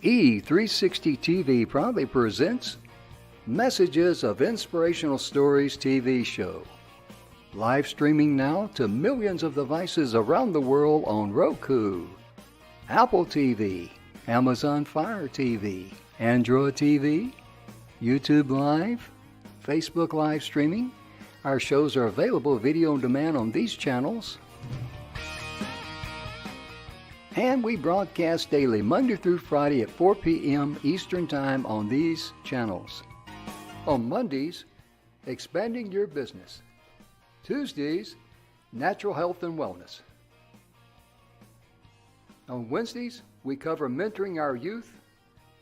E360 TV proudly presents Messages of Inspirational Stories TV show. Live streaming now to millions of devices around the world on Roku, Apple TV, Amazon Fire TV, Android TV, YouTube Live, Facebook live streaming. Our shows are available video on demand on these channels. And we broadcast daily, Monday through Friday at 4 p.m. Eastern Time on these channels. On Mondays, Expanding Your Business. Tuesdays, Natural Health and Wellness. On Wednesdays, we cover mentoring our youth.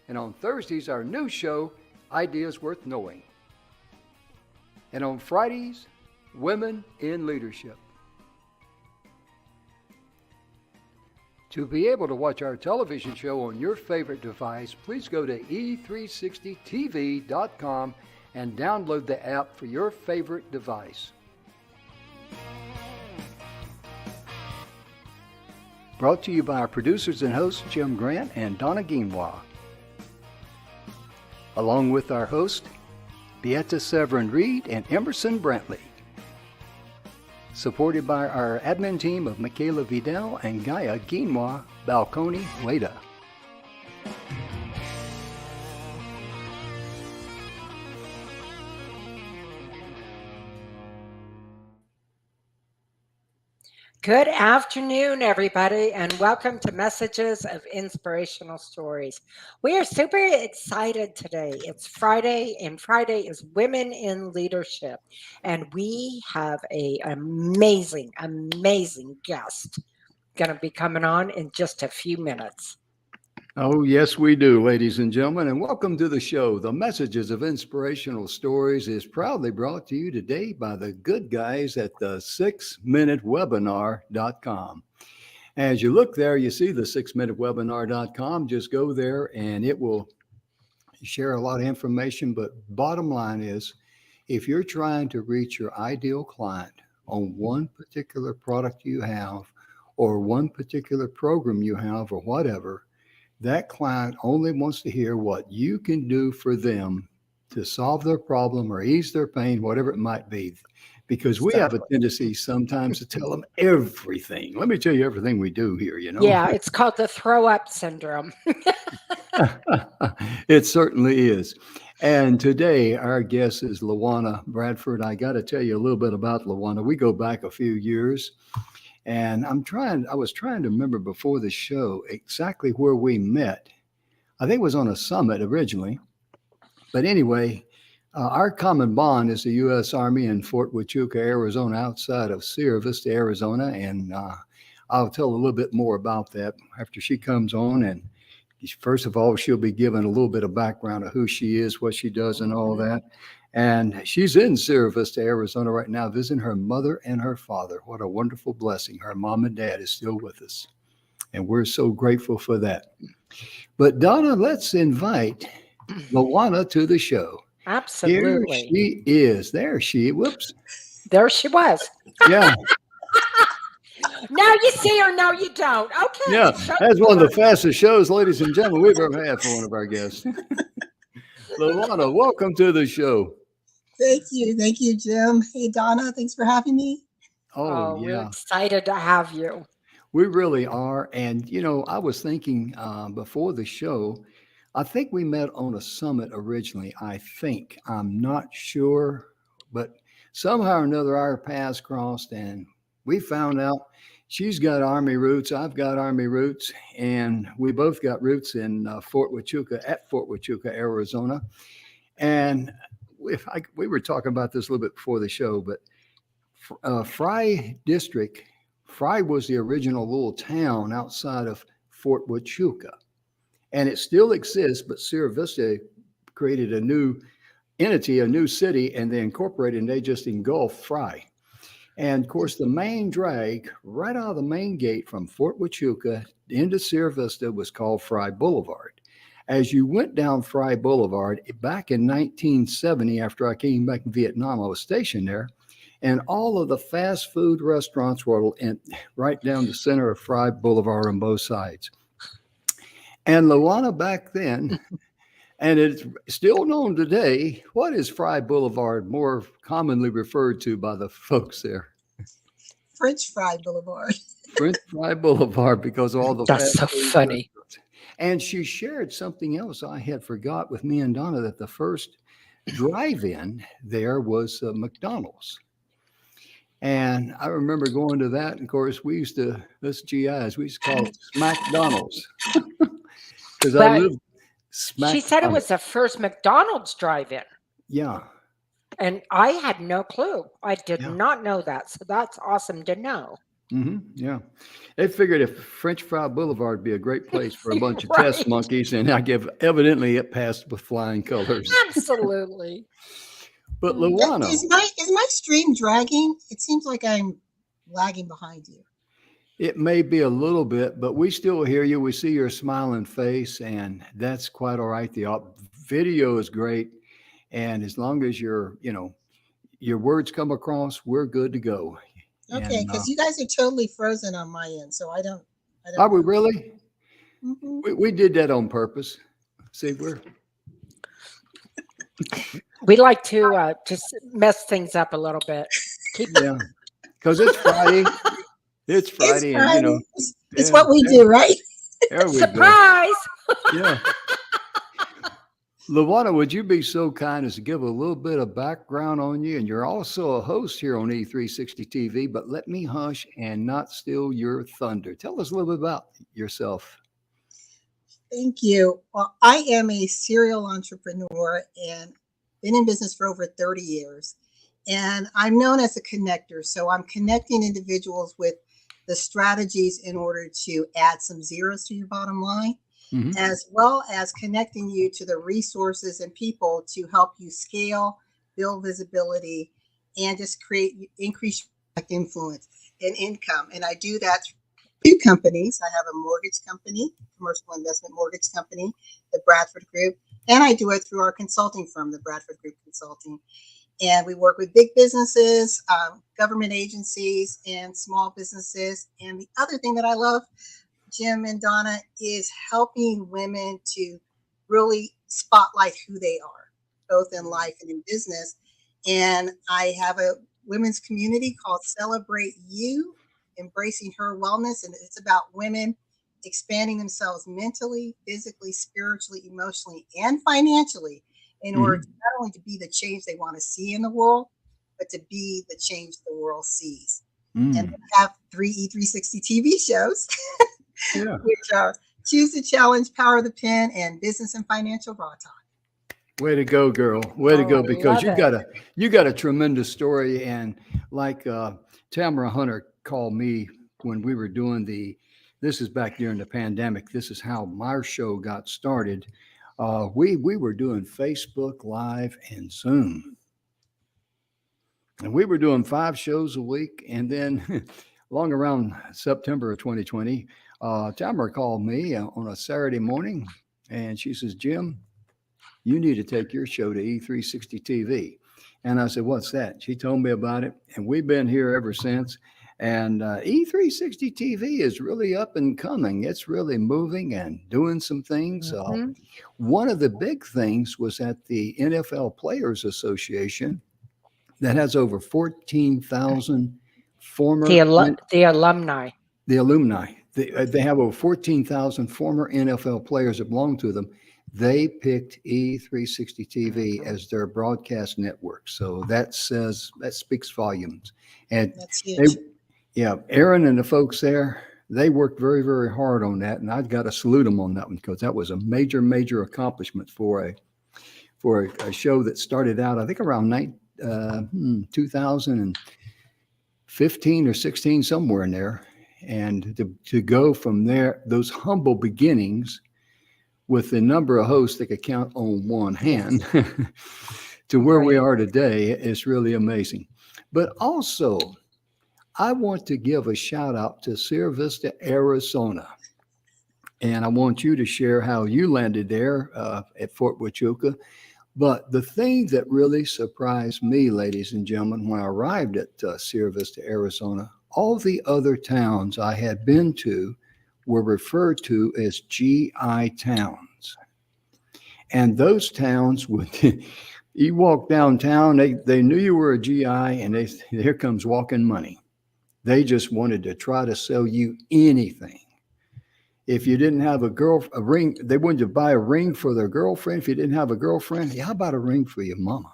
And on Thursdays, our new show, Ideas Worth Knowing. And on Fridays, Women in Leadership. To be able to watch our television show on your favorite device, please go to e360tv.com and download the app for your favorite device. Brought to you by our producers and hosts, Jim Grant and Donna Guinois. Along with our host, Beata Severin Reed and Emerson Brantley. Supported by our admin team of Michaela Vidal and Gaia Guinois Balconi Leda. Good afternoon, everybody, and welcome to Messages of Inspirational Stories. We are super excited today. It's Friday, and Friday is Women in Leadership. And we have an amazing guest going to be coming on in just a few minutes. Oh, yes, we do, ladies and gentlemen, and welcome to the show. The Messages of Inspirational Stories is proudly brought to you today by the good guys at the 6minutewebinar.com. As you look there, you see the 6minutewebinar.com. Just go there and it will share a lot of information. But bottom line is, if you're trying to reach your ideal client on one particular product you have or one particular program you have or whatever, that client only wants to hear what you can do for them to solve their problem or ease their pain, whatever it might be. Because we have a tendency sometimes to tell them everything. Let me tell you everything we do here, you know. Yeah, it's called the throw up syndrome. It certainly is. And today our guest is LaWanna Bradford. I got to tell you a little bit about LaWanna. We go back a few years. And I was trying to remember before the show exactly where we met. I think it was on a summit originally. But anyway, our common bond is the U.S. Army in Fort Huachuca, Arizona, outside of Sierra Vista, Arizona. And I'll tell a little bit more about that after she comes on. And first of all, she'll be giving a little bit of background of who she is, what she does, and all that. And she's in Sierra Vista, Arizona right now, visiting her mother and her father. What a wonderful blessing. Her mom and dad is still with us. And we're so grateful for that. But Donna, let's invite LaWanna to the show. Absolutely. Here she is. There she, whoops. There she was. Yeah. Now you see her, now you don't. Okay. Yeah, that's one of the fastest shows, ladies and gentlemen, we've ever had for one of our guests. LaWanna, welcome to the show. Thank you, Jim. Hey, Donna, thanks for having me. Oh, yeah. We're excited to have you. We really are. And, you know, I was thinking before the show, I think we met on a summit originally. I'm not sure, but somehow or another our paths crossed and we found out she's got Army roots. I've got Army roots, and we both got roots in Fort Huachuca, Arizona. And we were talking about this a little bit before the show, but Fry District, Fry was the original little town outside of Fort Huachuca. And it still exists, but Sierra Vista created a new entity, a new city, and they incorporated and they just engulfed Fry. And of course, the main drag right out of the main gate from Fort Huachuca into Sierra Vista was called Fry Boulevard. As you went down Fry Boulevard back in 1970, after I came back from Vietnam, I was stationed there. And all of the fast food restaurants were right down the center of Fry Boulevard on both sides. And LaWanna back then, and it's still known today, what is Fry Boulevard more commonly referred to by the folks there? French Fry Boulevard. French Fry Boulevard, because of all the That's fast so food funny. restaurants. And she shared something else I had forgot with me and Donna, that the first drive-in there was McDonald's. And I remember going to that. And of course, we used to, us GIs, we used to call it McDonald's because I But lived smack. she said it was the first McDonald's drive-in, Yeah, and I had no clue. I did yeah. not know that, so that's awesome to know. Yeah. They figured if French Fry Boulevard would be a great place for a bunch of test Right. monkeys, and evidently it passed with flying colors. Absolutely. But Mm. LaWanna, Is my stream dragging? It seems like I'm lagging behind you. it may be a little bit, but we still hear you. We see your smiling face, and that's quite all right. The video is great, and as long as your words come across, we're good to go. Okay, And because you guys are totally frozen on my end, so I don't are we know. really? Mhm. We did that on purpose. See, We like to just mess things up a little bit. yeah, because it's Friday. It's Friday, and Friday. It's yeah, what we do, right? there we go. Surprise! Yeah. LaWanna, would you be so kind as to give a little bit of background on you? And you're also a host here on E360 TV, but let me hush and not steal your thunder. Tell us a little bit about yourself. Thank you. Well, I am a serial entrepreneur and been in business for over 30 years. And I'm known as a connector. So I'm connecting individuals with the strategies in order to add some zeros to your bottom line, as well as connecting you to the resources and people to help you scale, build visibility, and just increase influence and income. And I do that through 2 companies. I have a mortgage company, commercial investment mortgage company, the Bradford Group, and I do it through our consulting firm, the Bradford Group Consulting. And we work with big businesses, government agencies, and small businesses. And the other thing that I love, Jim and Donna, is helping women to really spotlight who they are, both in life and in business. And I have a women's community called Celebrate You, Embracing Her Wellness. And it's about women expanding themselves mentally, physically, spiritually, emotionally, and financially in order to not only to be the change they want to see in the world, but to be the change the world sees. And we have 3 E360 TV shows, which are Choose the Challenge, Power the Pen, and Business and Financial Raw Talk. Way to go, girl. Way to go, I because love you got a tremendous story. And like Tamara Hunter called me when we were doing this is back during the pandemic. This is how my show got started. We were doing Facebook Live and Zoom. And we were doing 5 shows a week. And then along around September of 2020, Tamara called me on a Saturday morning, and she says, Jim, you need to take your show to E360 TV. And I said, what's that? She told me about it, and we've been here ever since. And E360 TV is really up and coming. It's really moving and doing some things. One of the big things was at the NFL Players Association that has over 14,000 former the alumni. The alumni. They have over 14,000 former NFL players that belong to them. They picked E360 TV as their broadcast network. So that speaks volumes. And that's huge. Aaron and the folks there, they worked very, very hard on that. And I've got to salute them on that one, because that was a major, major accomplishment for a show that started out, I think, around 2015 or 16, somewhere in there. And to go from there, those humble beginnings with the number of hosts that could count on one hand to where we are today is really amazing. But also, I want to give a shout out to Sierra Vista, Arizona. And I want you to share how you landed there at Fort Huachuca. But the thing that really surprised me, ladies and gentlemen, when I arrived at Sierra Vista, Arizona, all the other towns I had been to were referred to as GI towns. And those towns would, you walk downtown, they knew you were a GI, and here comes walking money. They just wanted to try to sell you anything. If you didn't have a ring, they wanted to buy a ring for their girlfriend. If you didn't have a girlfriend, yeah, how about a ring for your mama?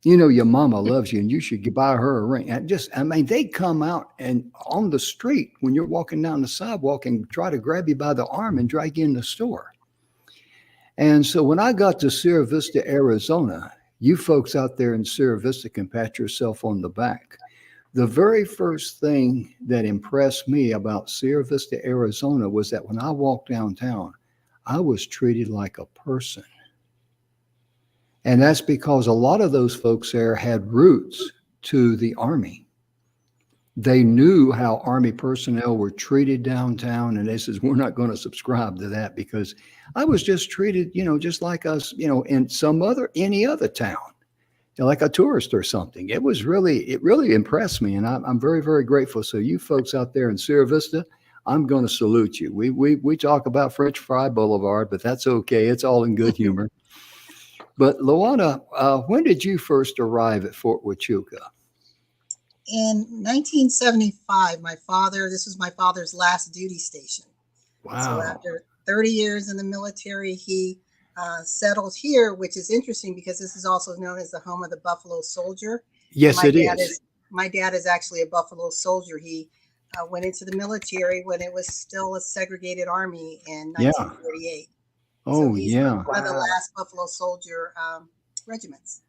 You know your mama loves you, and you should buy her a ring. I mean, they come out and on the street when you're walking down the sidewalk and try to grab you by the arm and drag you in the store. And so when I got to Sierra Vista, Arizona, you folks out there in Sierra Vista can pat yourself on the back. The very first thing that impressed me about Sierra Vista, Arizona was that when I walked downtown, I was treated like a person. And that's because a lot of those folks there had roots to the Army. They knew how Army personnel were treated downtown, and they says, we're not going to subscribe to that because I was just treated, just like us, in any other town, like a tourist or something. It really impressed me, and I'm very, very grateful. So you folks out there in Sierra Vista, I'm going to salute you. We talk about French Fry Boulevard, but that's okay. It's all in good humor. But LaWanna, when did you first arrive at Fort Huachuca? In 1975, this was my father's last duty station. Wow. So after 30 years in the military, he settled here, which is interesting because this is also known as the home of the Buffalo Soldier. Yes, it is. My dad is actually a Buffalo Soldier. He went into the military when it was still a segregated army in 1948. Oh, so he's yeah. one of the last Buffalo Soldier regiments.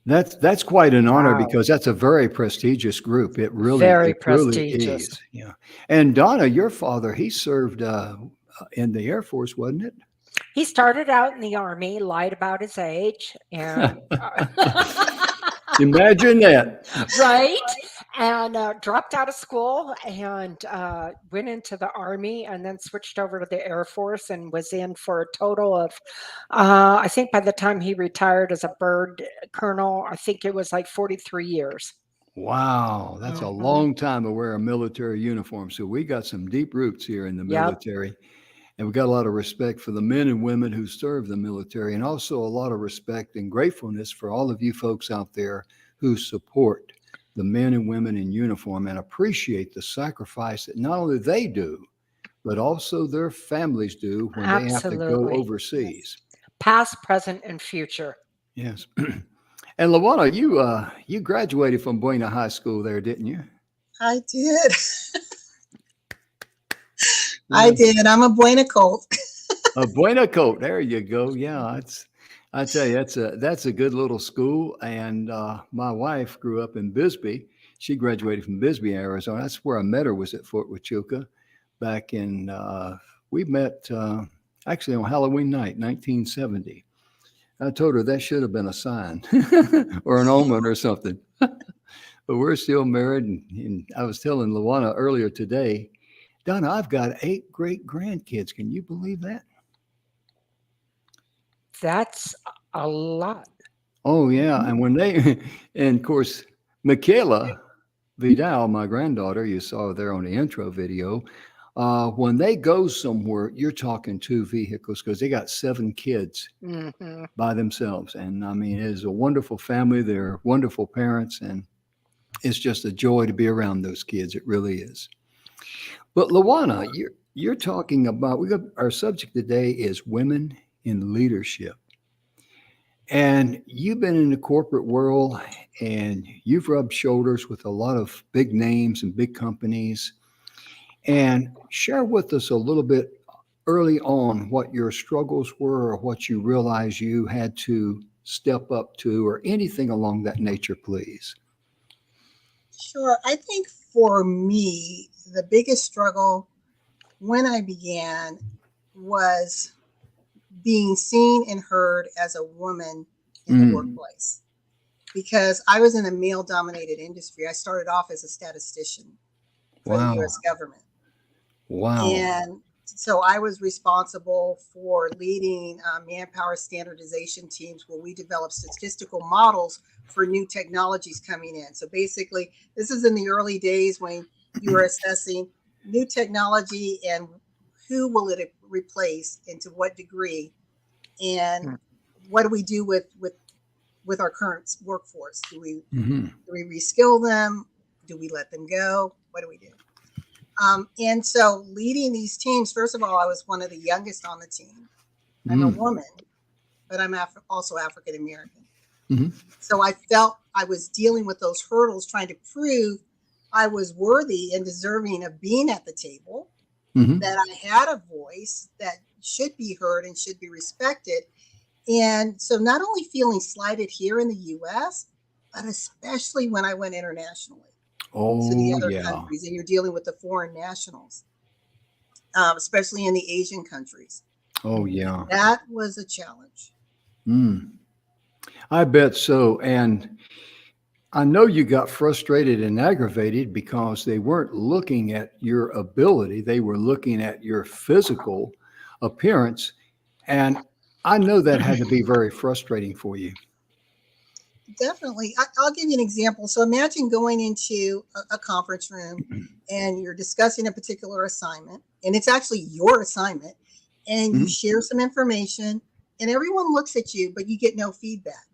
That's quite an honor because that's a very prestigious group. It really prestigious. Is. Yeah. And Donna, your father, he served in the Air Force, wasn't it? He started out in the Army, lied about his age, and imagine that. Right? And dropped out of school and went into the Army and then switched over to the Air Force and was in for a total of, I think by the time he retired as a bird colonel, I think it was like 43 years. Wow, that's a long time to wear a military uniform. So we got some deep roots here in the military. And we got a lot of respect for the men and women who serve the military, and also a lot of respect and gratefulness for all of you folks out there who support the men and women in uniform and appreciate the sacrifice that not only they do, but also their families do when they have to go overseas. Past, present, and future. Yes. And LaWanna, you graduated from Buena High School there, didn't you? I did. I did. I'm a Buena Colt. A Buena Colt. There you go. Yeah, I tell you, that's a good little school. And my wife grew up in Bisbee. She graduated from Bisbee, Arizona. That's where I met her, was at Fort Huachuca back in, we met actually on Halloween night, 1970. I told her that should have been a sign or an omen or something. But we're still married. And I was telling LaWanna earlier today, Donna, I've got 8 great grandkids. Can you believe that? That's a lot. Oh, yeah. And and of course, Michaela Vidal, my granddaughter, you saw there on the intro video, when they go somewhere, you're talking 2 vehicles because they got 7 kids by themselves. And I mean, it is a wonderful family. They're wonderful parents. And it's just a joy to be around those kids. It really is. But LaWanna, you're talking about, our subject today is women in leadership. And you've been in the corporate world and you've rubbed shoulders with a lot of big names and big companies. And share with us a little bit early on what your struggles were or what you realized you had to step up to or anything along that nature, please. Sure. I think for me, the biggest struggle when I began was being seen and heard as a woman in the workplace, because I was in a male-dominated industry. I started off as a statistician for the U.S. government. Wow. And so I was responsible for leading manpower standardization teams where we developed statistical models for new technologies coming in. So basically, this is in the early days when you were assessing new technology and who will it replace and to what degree, and what do we do with our current workforce? Do we reskill them? Do we let them go? What do we do? And so leading these teams, first of all, I was one of the youngest on the team. I'm a woman, but I'm also African American. So I felt I was dealing with those hurdles, trying to prove I was worthy and deserving of being at the table, that I had a voice that should be heard and should be respected. And so not only feeling slighted here in the US, but especially when I went internationally to the other countries, and you're dealing with the foreign nationals, especially in the Asian countries. Oh, yeah. That was a challenge. I bet so. And I know you got frustrated and aggravated because they weren't looking at your ability. They were looking at your physical appearance. And I know that had to be very frustrating for you. Definitely. I'll give you an example. So imagine going into a conference room and you're discussing a particular assignment, and it's actually your assignment, and you share some information, and everyone looks at you, but you get no feedback.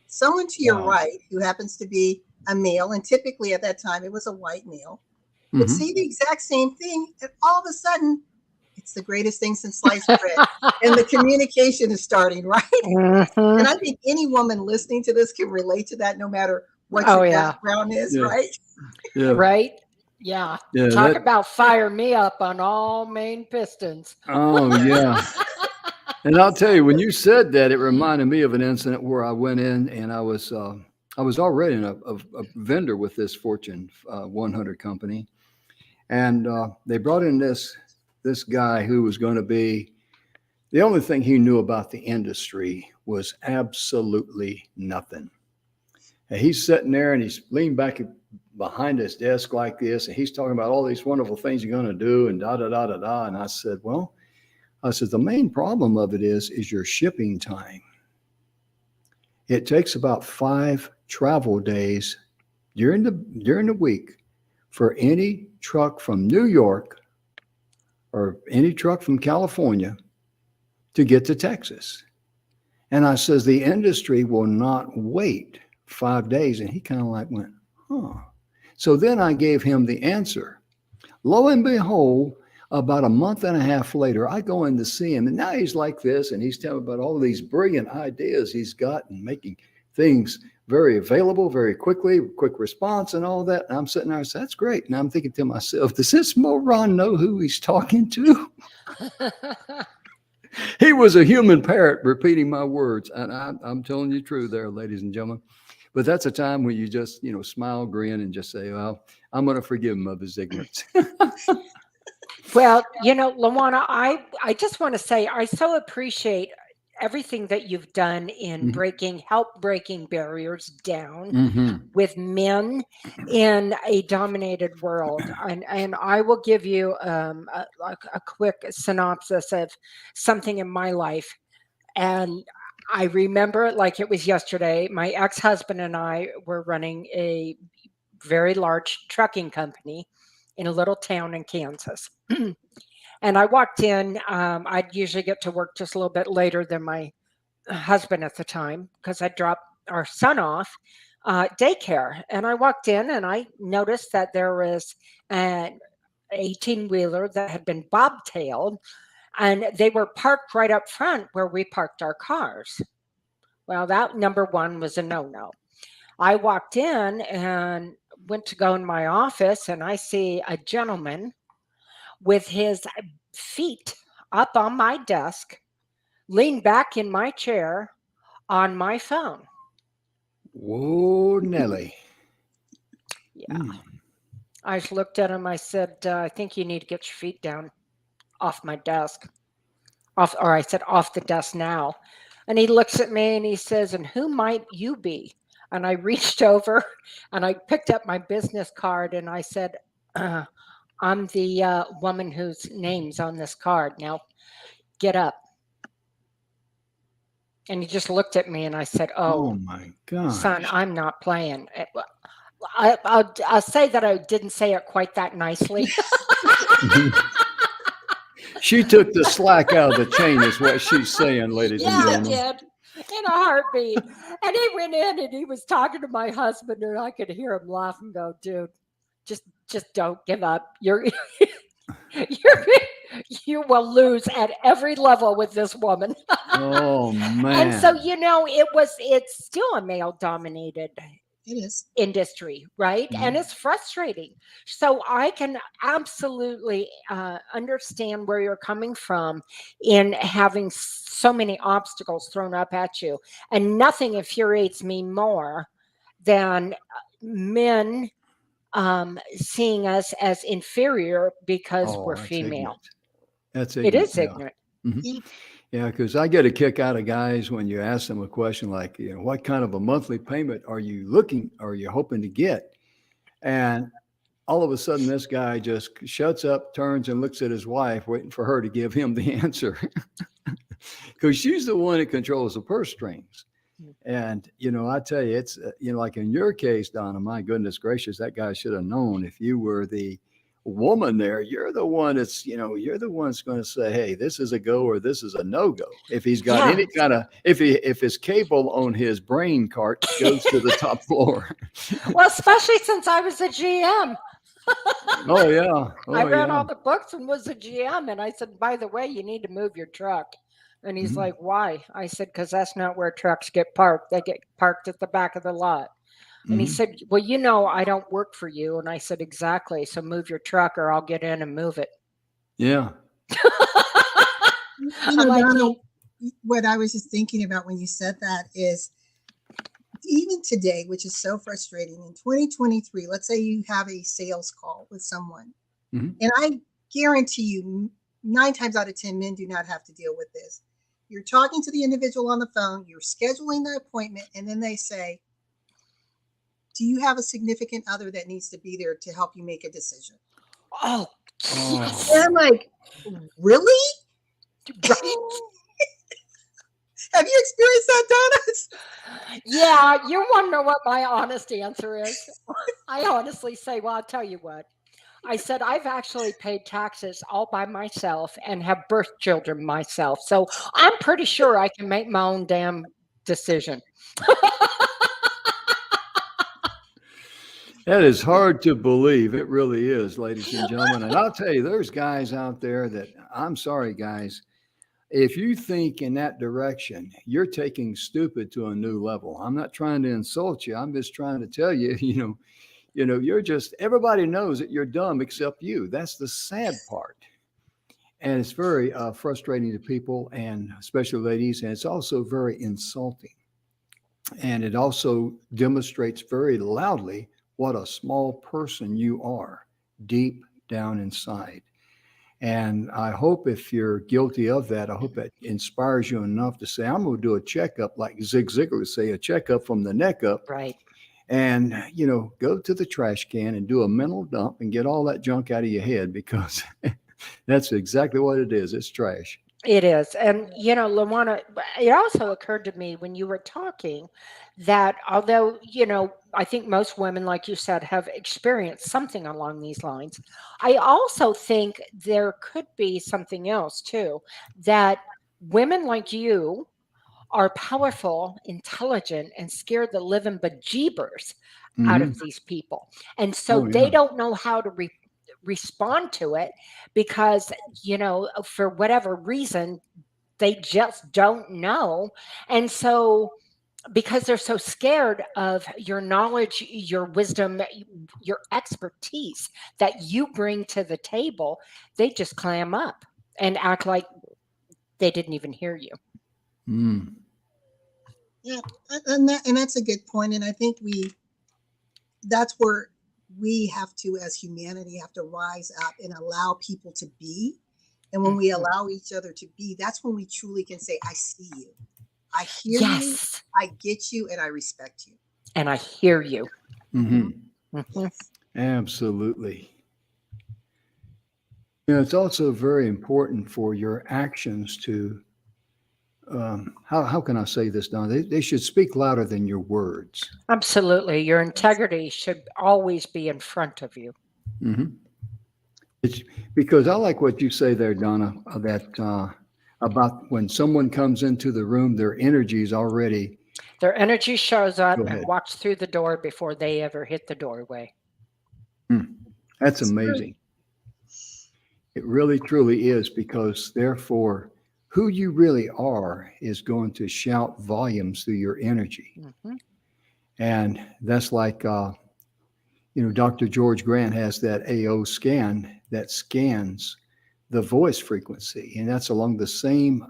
Someone to your right, who happens to be a male, and typically at that time it was a white male, would say the exact same thing, and all of a sudden, it's the greatest thing since sliced bread, and the communication is starting, right? And I think any woman listening to this can relate to that, no matter what your background is, right? Yeah. Right? Yeah. Talk about fire me up on all main pistons. Oh, yeah. And I'll tell you, when you said that, it reminded me of an incident where I went in and I was already a vendor with this Fortune 100 company, and they brought in this guy who was going to be, the only thing he knew about the industry was absolutely nothing. And he's sitting there and he's leaned back behind his desk like this, and he's talking about all these wonderful things you're going to do and da da da da da. And I said, the main problem of it is your shipping time. It takes about 5 travel days during the week for any truck from New York or any truck from California to get to Texas. And I says, the industry will not wait 5 days. And he kind of like went, huh. So then I gave him the answer. Lo and behold, about a month and a half later, I go in to see him, and now he's like this, and he's telling me about all these brilliant ideas he's got and making things very available, very quickly, quick response and all that. And I'm sitting there, I said, that's great. And I'm thinking to myself, does this moron know who he's talking to? He was a human parrot repeating my words. And I'm telling you true there, ladies and gentlemen. But that's a time when you just, smile, grin, and just say, well, I'm going to forgive him of his ignorance. Well, LaWanna, I just want to say I so appreciate everything that you've done in help breaking barriers down with men in a dominated world. And I will give you a quick synopsis of something in my life. And I remember it like it was yesterday. My ex-husband and I were running a very large trucking company in a little town in Kansas. And I walked in. I'd usually get to work just a little bit later than my husband at the time because I dropped our son off daycare. And I walked in and I noticed that there was an 18-wheeler that had been bobtailed, and they were parked right up front where we parked our cars. Well, that number one was a no-no. I walked in and went to go in my office, and I see a gentleman with his feet up on my desk, leaned back in my chair on my phone. Whoa, Nelly. Yeah. I just looked at him. I said, I think you need to get your feet down off my desk. Off the desk now. And he looks at me and he says, and who might you be? And I reached over and I picked up my business card and I said, I'm the woman whose name's on this card. Now, get up. And he just looked at me and I said, oh my God, son, I'm not playing. I'll say that I didn't say it quite that nicely. She took the slack out of the chain, is what she's saying, ladies and Yeah, I gentlemen. did. In a heartbeat. And he went in and he was talking to my husband, and I could hear him laugh and go, dude, just don't give up. You're you will lose at every level with this woman. Oh And so, man. it's still a male dominated It is. industry, right? And Mhm. it's frustrating. So I can absolutely understand where you're coming from in having so many obstacles thrown up at you. And nothing infuriates me more than men seeing us as inferior because we're Oh, that's female. ignorant. That's It ignorant. is Yeah. ignorant. Mhm. Yeah. Yeah, because I get a kick out of guys when you ask them a question like, what kind of a monthly payment are you hoping to get? And all of a sudden, this guy just shuts up, turns, and looks at his wife, waiting for her to give him the answer, because she's the one that controls the purse strings. And I tell you, it's like in your case, Donna. My goodness gracious, that guy should have known. If you were the woman there, you're the one you're the one that's going to say, "Hey, this is a go or this is a no go." If he's got Yeah. any kind of if his cable on his brain cart goes to the top floor. Well, especially since I was a GM. Oh yeah, I oh read yeah. all the books and was a GM. And I said, by the way, you need to move your truck. And he's Mhm, like, why? I said, because that's not where trucks get parked. They get parked at the back of the lot. And he mhm. said, well, I don't work for you. And I said, exactly. So move your truck or I'll get in and move it. Yeah. I'm like, Donna, what I was just thinking about when you said that is even today, which is so frustrating in 2023, let's say you have a sales call with someone, Mhm. and I guarantee you, 9 times out of 10, men do not have to deal with this. You're talking to the individual on the phone, you're scheduling the appointment, and then they say, do you have a significant other that needs to be there to help you make a decision? oh, And yes. I'm Oh. like, really? Right. Have you experienced that, Donna? Yeah. You want to know what my honest answer is? I honestly say, well, I'll tell you what. I said, I've actually paid taxes all by myself and have birthed children myself. So I'm pretty sure I can make my own damn decision. That is hard to believe. It really is, ladies and gentlemen. And I'll tell you, there's guys out there that I'm sorry, guys. If you think in that direction, you're taking stupid to a new level. I'm not trying to insult you. I'm just trying to tell you, you're just everybody knows that you're dumb except you. That's the sad part. And it's very frustrating to people and especially ladies. And it's also very insulting. And it also demonstrates very loudly what a small person you are deep down inside. And I hope if you're guilty of that, I hope that inspires you enough to say, I'm going to do a checkup, like Zig Ziglar would say, a checkup from the neck up, Right. and, go to the trash can and do a mental dump and get all that junk out of your head because that's exactly what it is. It's trash. It is. And, LaWanna, it also occurred to me when you were talking that although, I think most women, like you said, have experienced something along these lines, I also think there could be something else too, that women like you are powerful, intelligent, and scared the living bejeebers out Hmm. of these people. And so Oh, they yeah. don't know how to respond to it because, for whatever reason, they just don't know. And so, because they're so scared of your knowledge, your wisdom, your expertise that you bring to the table, they just clam up and act like they didn't even hear you. Mm. Yeah, and that's a good point. And I think that's where we have to, as humanity, have to rise up and allow people to be. And when we Mhm. allow each other to be, that's when we truly can say, I see you, I hear you, Yes. I get you, and I respect you. And I hear you. Hmm. Mhm. Yes. Absolutely. It's also very important for your actions to how can I say this, Don? They should speak louder than your words. Absolutely. Your integrity should always be in front of you. Hmm. It's because I like what you say there, Donna, that about when someone comes into the room, their energy is already. Their energy shows up Go and ahead. walks through the door before they ever hit the doorway. That's It's true. amazing. It really, truly is, because therefore, who you really are is going to shout volumes through your energy. Hmm. And that's like, Dr. George Grant has that AO scan that scans the voice frequency. And that's along the same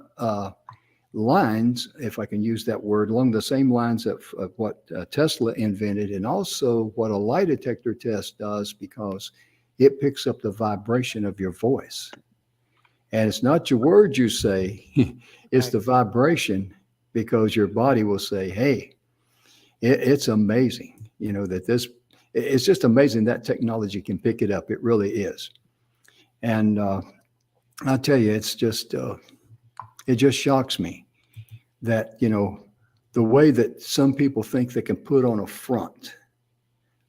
lines, if I can use that word, along the same lines of what Tesla invented, and also what a lie detector test does, because it picks up the vibration of your voice. And it's not your words you say, it's Right. the vibration, because your body will say, hey, it's amazing, that it's just amazing that technology can pick it up. It really is. And I'll tell you, it just shocks me that, the way that some people think they can put on a front.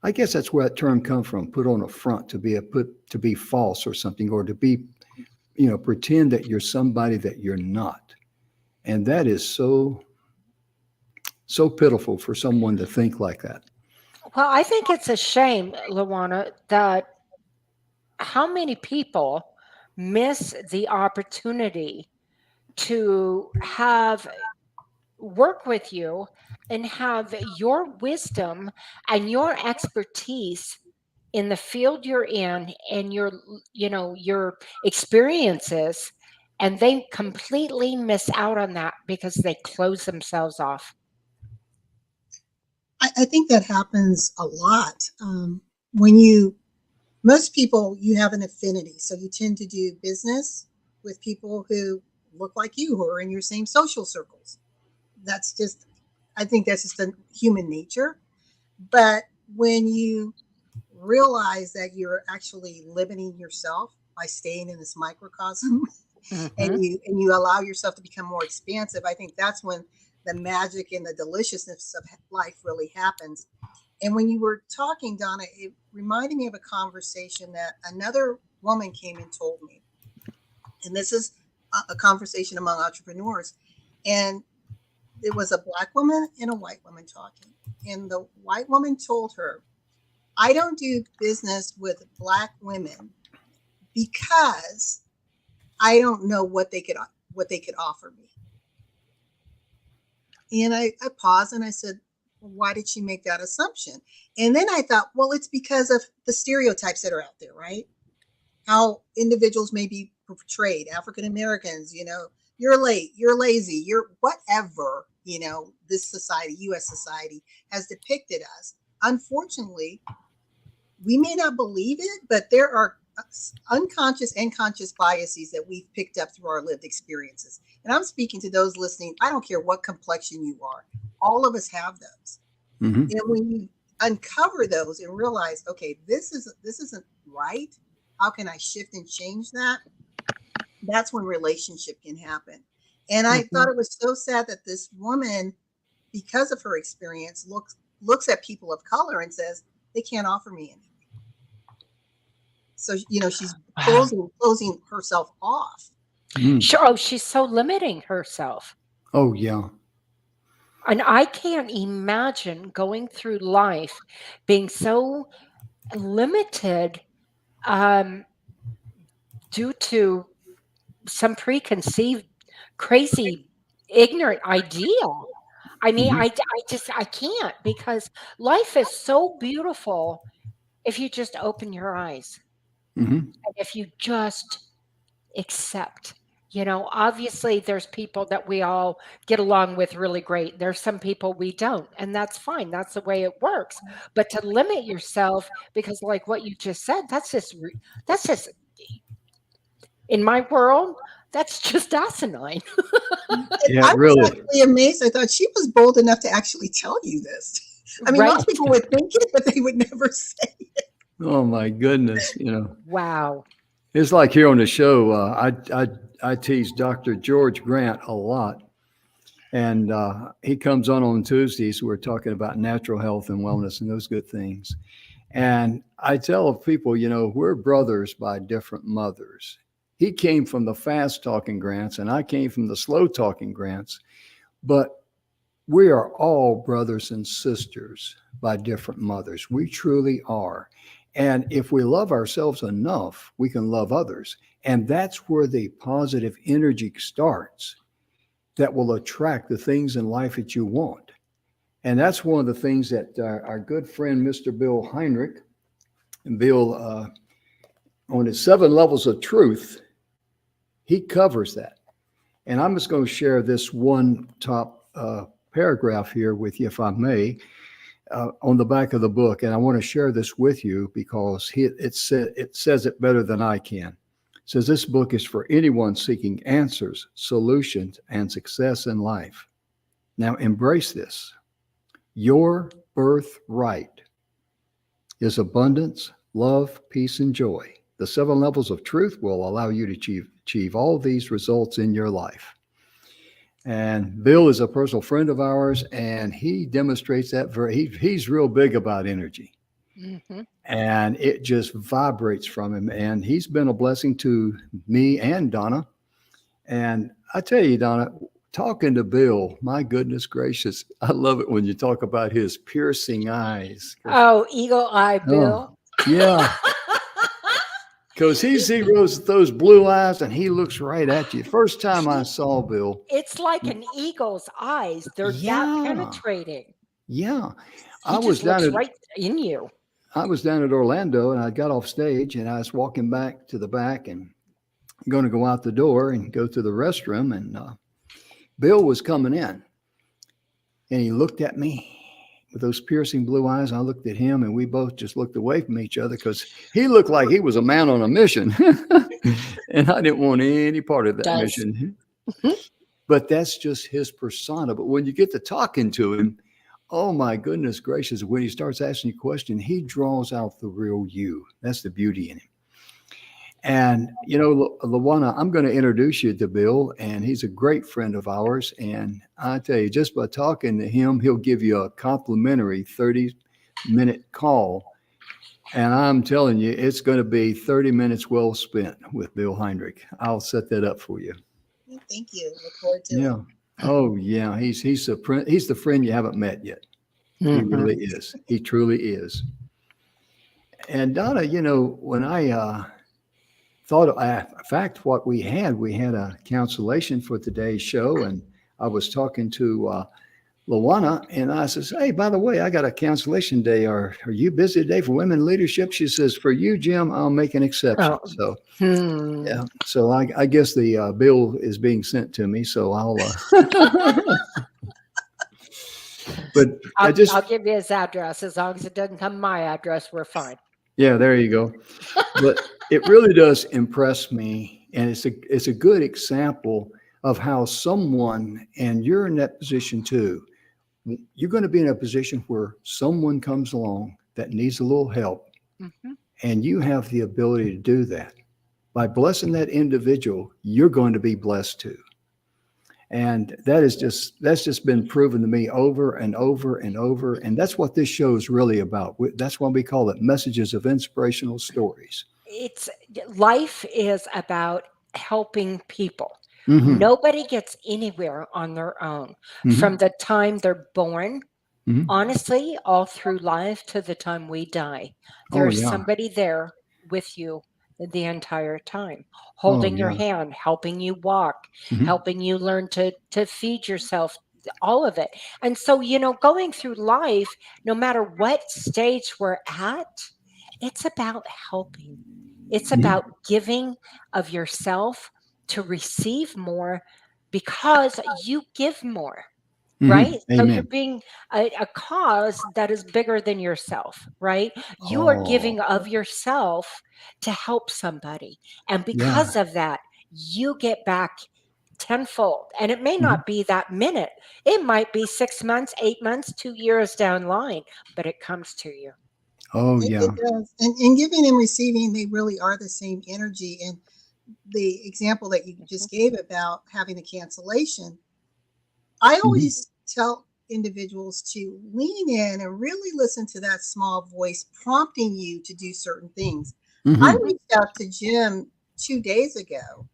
I guess that's where that term comes from, put on a front, to be false or something, or to be, pretend that you're somebody that you're not. And that is so pitiful for someone to think like that. Well, I think it's a shame, Luana, that how many people miss the opportunity to have work with you and have your wisdom and your expertise in the field you're in and your experiences, and they completely miss out on that because they close themselves off. I think that happens a lot. When most people, you have an affinity. So you tend to do business with people who look like you, who are in your same social circles. I think that's just a human nature. But when you realize that you're actually limiting yourself by staying in this microcosm, Hmm. and you allow yourself to become more expansive, I think that's when the magic and the deliciousness of life really happens. And when you were talking, Donna, it reminded me of a conversation that another woman came and told me. And this is a conversation among entrepreneurs. And it was a Black woman and a white woman talking. And the white woman told her, I don't do business with Black women because I don't know what they could offer me. And I paused and I said, why did she make that assumption? And then I thought, well, it's because of the stereotypes that are out there, right? How individuals may be portrayed, African Americans, you're late, you're lazy, you're whatever, this society, US society, has depicted us. Unfortunately, we may not believe it, but there are unconscious and conscious biases that we've picked up through our lived experiences. And I'm speaking to those listening. I don't care what complexion you are. All of us have those. Mm-hmm. And when you uncover those and realize, okay, this isn't right. How can I shift and change that? That's when relationship can happen. And I Hmm. thought it was so sad that this woman, because of her experience, looks at people of color and says, they can't offer me anything. So, she's Wow. closing herself off. Sure. Oh, she's so limiting herself. Oh, yeah. And I can't imagine going through life being so limited, um, due to some preconceived, crazy, ignorant ideal. I mean, Hmm. I can't, because life is so beautiful if you just open your eyes Hmm. and if you just accept. Obviously, there's people that we all get along with really great. There's some people we don't, and that's fine. That's the way it works. But to limit yourself, because like what you just said, that's just in my world, that's just asinine. Yeah, I was really. actually amazed. I thought she was bold enough to actually tell you this. I mean, Right? most people would think it, but they would never say it. Oh my goodness. Wow. It's like here on the show. I tease Dr. George Grant a lot, And he comes on Tuesdays. We're talking about natural health and wellness and those good things. And I tell people, we're brothers by different mothers. He came from the fast talking grants, and I came from the slow talking grants. But we are all brothers and sisters by different mothers. We truly are. And if we love ourselves enough, we can love others. And that's where the positive energy starts that will attract the things in life that you want. And that's one of the things that our good friend, Mr. Bill Heinrich, and Bill, on his 7 levels of truth, he covers that. And I'm just going to share this one top paragraph here with you, if I may, on the back of the book. And I want to share this with you because it says it better than I can. It says this book is for anyone seeking answers, solutions, and success in life. Now embrace this. Your birthright is abundance, love, peace, and joy. The 7 levels of truth will allow you to achieve all these results in your life. And Bill is a personal friend of ours, and he demonstrates that he's real big about energy. Mm-hmm. And it just vibrates from him. And he's been a blessing to me and Donna. And I tell you, Donna, talking to Bill, my goodness gracious, I love it when you talk about his piercing eyes. Oh, eagle eye Bill. Oh, yeah. Because he sees those blue eyes and he looks right at you. First time I saw Bill. It's like an eagle's eyes. They're that penetrating. Yeah. He just looks right in you. I was down at Orlando and I got off stage and I was walking back to the back and going to go out the door and go to the restroom. And Bill was coming in and he looked at me with those piercing blue eyes. I looked at him and we both just looked away from each other because he looked like he was a man on a mission. And I didn't want any part of that mission. But that's just his persona. But when you get to talking to him, oh my goodness gracious, when he starts asking you questions, he draws out the real you. That's the beauty in him. And, LaWanna, I'm going to introduce you to Bill, and he's a great friend of ours. And I tell you, just by talking to him, he'll give you a complimentary 30-minute call. And I'm telling you, it's going to be 30 minutes well spent with Bill Heinrich. I'll set that up for you. Thank you. Look forward to it. Oh, yeah. He's the friend you haven't met yet. Mm-hmm. He really is. He truly is. And Donna, when I thought, in fact, what we had a cancellation for today's show, and I was talking to LaWanna, and I says, hey, by the way, I got a cancellation day. Are you busy today for women leadership? She says, for you, Jim, I'll make an exception. Oh. So, yeah. So I guess the bill is being sent to me. So I'll. But I'll give you his address. As long as it doesn't come my address, we're fine. Yeah, there you go. But it really does impress me, and it's a good example of how someone, and you're in that position too, you're going to be in a position where someone comes along that needs a little help, mm-hmm. and you have the ability to do that. By blessing that individual, you're going to be blessed too. And that's just been proven to me over and over and over. And that's what this show is really about. That's why we call it Messages of Inspirational Stories. Life is about helping people. Mm-hmm. Nobody gets anywhere on their own. Mm-hmm. From the time they're born, mm-hmm. honestly, all through life to the time we die. There's somebody there with you the entire time, holding your hand, helping you walk, mm-hmm. helping you learn to feed yourself, all of it. And so, going through life, no matter what stage we're at, it's about helping. It's mm-hmm. about giving of yourself to receive more because you give more. Mm-hmm. Right? Amen. So you're being a cause that is bigger than yourself, right? You are giving of yourself to help somebody. And because of that, you get back tenfold. And it may mm-hmm. not be that minute. It might be 6 months, 8 months, 2 years down the line, but it comes to you. Oh, yeah. It does. And giving and receiving, they really are the same energy. And the example that you just gave about having a cancellation, I always tell individuals to lean in and really listen to that small voice prompting you to do certain things. I Mm-hmm. reached out to Jim 2 days ago,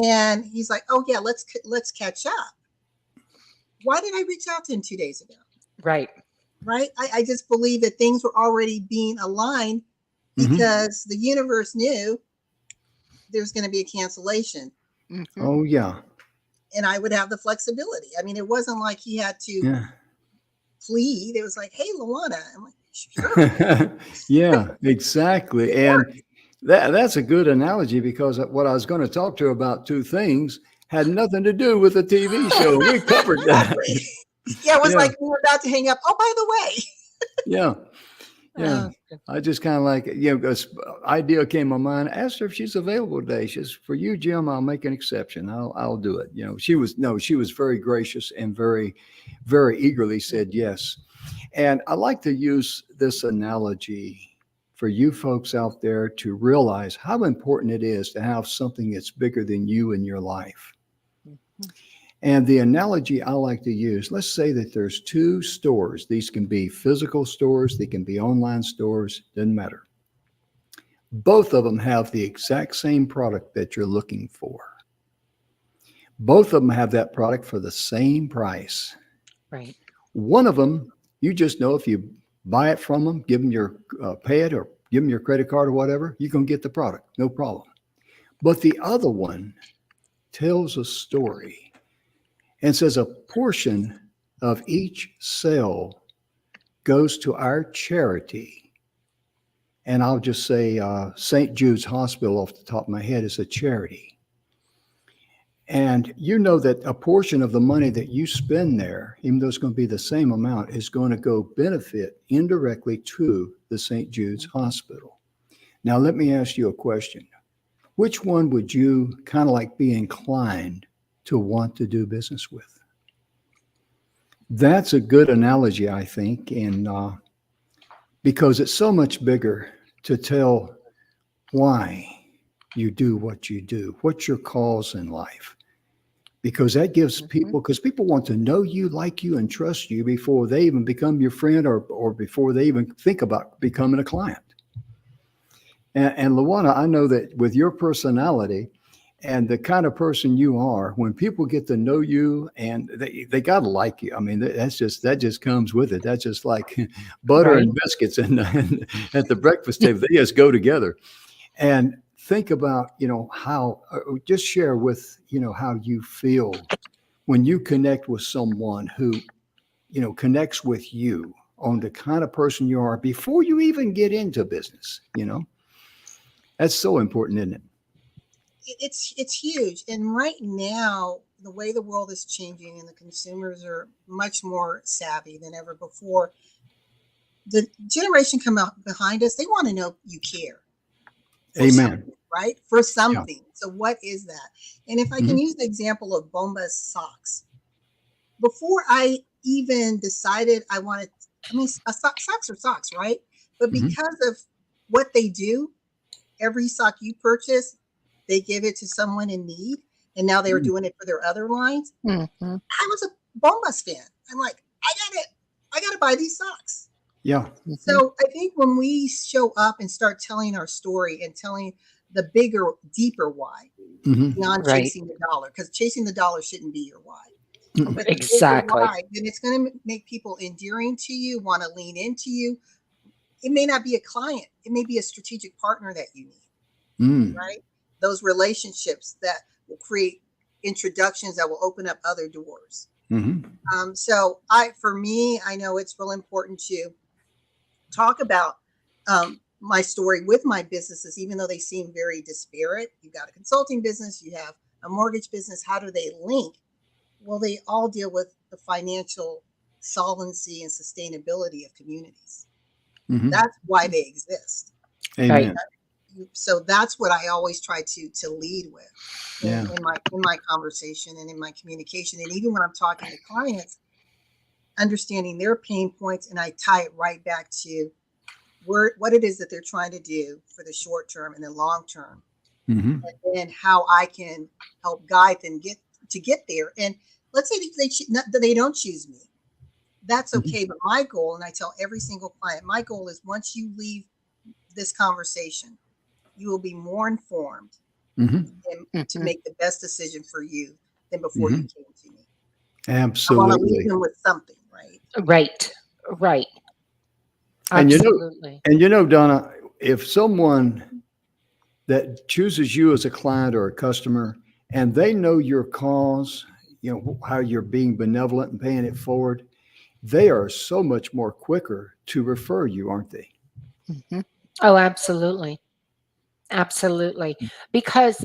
and he's like, "Oh yeah, let's catch up." Why did I reach out to him 2 days ago? Right. Right? I just believe that things were already being aligned Mm-hmm. because the universe knew there's going to be a cancellation, Mm-hmm. Oh yeah. and I would have the flexibility. I mean, it wasn't like he had to Yeah. plead. It was like, "Hey, LaWanna." I'm like, "Sure." Yeah, exactly. It And worked. that's a good analogy because what I was going to talk to you about two things had nothing to do with the TV show. We covered that. Exactly. Yeah, it was Yeah, like we were about to hang up. Oh, by the way. yeah, yeah. Oh, I just kind of like, this idea came to my mind. Asked her if she's available today. She says, "For you, Jim, I'll make an exception. I'll do it." She was very gracious and very, very eagerly said yes. And I like to use this analogy for you folks out there to realize how important it is to have something that's bigger than you in your life. mhm. And the analogy I like to use, let's say that there's two stores. These can be physical stores, they can be online stores, doesn't matter. Both of them have the exact same product that you're looking for. Both of them have that product for the same price. Right. One of them, you just know if you buy it from them, give them your pay it or give them your credit card or whatever, you're going to get the product, no problem. But the other one tells a story and says a portion of each sale goes to our charity. And I'll just say St. Jude's Hospital off the top of my head is a charity. And you know that a portion of the money that you spend there, even though it's going to be the same amount, is going to go benefit indirectly to the St. Jude's Hospital. Now, let me ask you a question. Which one would you kind of like be inclined to want to do business with? That's a good analogy, I think, and because it's so much bigger to tell why you do what you do, what's your cause in life. Because that gives people, because people want to know you, like you, and trust you before they even become your friend or before they even think about becoming a client. And LaWanna, I know that with your personality and the kind of person you are, when people get to know you and they got to like you. I mean, that just comes with it. That's just like butter Right. and biscuits and at the breakfast table. They just go together. And think about, how, just share with, how you feel when you connect with someone who, connects with you on the kind of person you are before you even get into business. That's so important, isn't it? It's huge. And right now, the way the world is changing and the consumers are much more savvy than ever before. The generation come out behind us, they want to know you care. Amen. Right? For Yeah. something. So what is that? And if I can use the example of Bombas socks, before I even decided I wanted, socks are socks, right? But Mhm. because of what they do, every sock you purchase, they give it to someone in need. And now they're Mm. doing it for their other lines. Mhm. I was a Bombas fan. I'm like, I gotta buy these socks. Yeah. Mhm. So I think when we show up and start telling our story and telling the bigger, deeper why, Hmm. beyond Right. chasing the dollar, because chasing the dollar shouldn't be your why. Mm. But the bigger Exactly. why, then it's going to make people endearing to you, want to lean into you. It may not be a client, it may be a strategic partner that you need, Mm. right? Those relationships that will create introductions that will open up other doors. Hmm. So for me, I know it's real important to talk about my story with my businesses, even though they seem very disparate. You've got a consulting business, you have a mortgage business. How do they link? Well, they all deal with the financial solvency and sustainability of communities. Hmm. That's why they exist. Amen. So that's what I always try to lead with Yeah. in my conversation and in my communication. And even when I'm talking to clients, understanding their pain points, and I tie it right back to what it is that they're trying to do for the short term and the long term, Hmm. and how I can help guide them get there. And let's say not that they don't choose me. That's Mhm. okay. But my goal, and I tell every single client, my goal is once you leave this conversation, you will be more informed Mhm. and to Mhm. make the best decision for you than before you Mhm. came to me. I want to leave Absolutely. them with something, right? Right. Right. And Absolutely. Donna, if someone that chooses you as a client or a customer and they know your cause, how you're being benevolent and paying it forward, they are so much more quicker to refer you, aren't they? Mhm. Oh, absolutely. Absolutely. Because